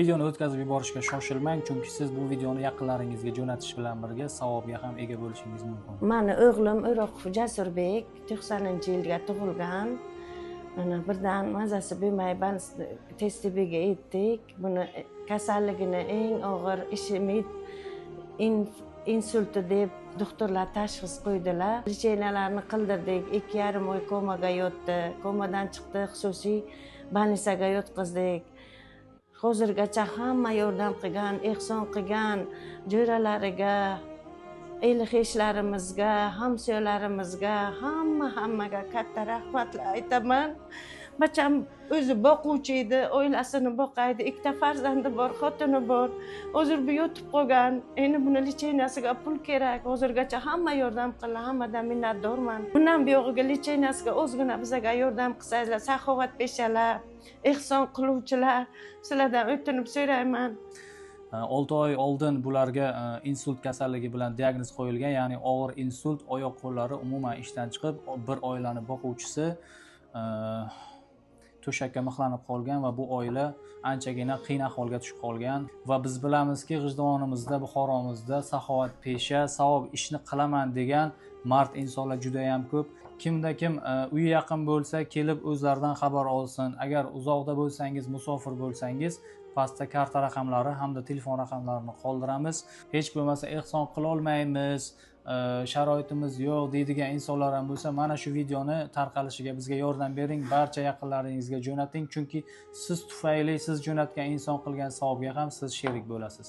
Videoni o'tkazib yuborishga shoshilmang, chunki siz bu videoni yaqinlaringizga jo'natish bilan birga savobga ham ega bo'lishingiz mumkin. Mani o'g'lim O'roqov Jasurbek 90-yilga tug'ilgan. Mana birdan mazasi bo'lmay tez tibbiga yetdik. Buni kasalligini eng og'ir ishemik insulti deb doktorlar tashxis qo'ydilar. Lecheniyalarni qildirdik. 2,5 oy komaga yotdi. Komadan chiqdi, xususiy больницаga yotqizdik. Hozirgacha hamma yordam qilgan, ehson qilgan jo'ralariga, el-heshlarimizga, hamsoyalarimizga, hammaga katta rahmatlar aytaman. Bacham o'zi boquvchi edi, oilasini boqaydi, ikkita farzandi bor, xotini bor. Hozir bu yotib qolgan. Endi buni lecheniyasiga pul kerak. Hozirgacha hamma yordam qildi, hammadan minnatdorman. Bundan buyog'iga lecheniyasiga o'zgina bizga yordam qilsanglar, saxovatpeshalar, ehson qiluvchilar, sizlardan o'tinib so'rayman. 6 oy oldin bularga insult kasalligi bilan diagnoz qo'yilgan, ya'ni og'ir insult, oyoq qo'llari umuman ishdan chiqib, bir oilani boquvchisi to'shakka mixlanib qolgan va bu oila anchagina qiyin ahvolga tushib qolgan va biz bilamizki, G'ijduvonimizda, Buxoromizda saxovatpesha, savob ishni qilaman degan mard insonlar juda ham ko'p. Kimda kim uyi yaqin bo'lsa, kelib o'zlaridan xabar olsin. Agar uzoqda bo'lsangiz, musofir bo'lsangiz, pastda karta raqamlari hamda telefon raqamlarini qoldiramiz. Hech bo'lmasa ehson qila olmaymiz, sharoitimiz yo'q deydigan insonlar ham bo'lsa, mana shu videoni tarqalishiga bizga yordam bering, barcha yaqinlaringizga jo'nating, chunki siz tufayli siz jo'natgan inson qilgan savobga ham siz sherik bo'lasiz.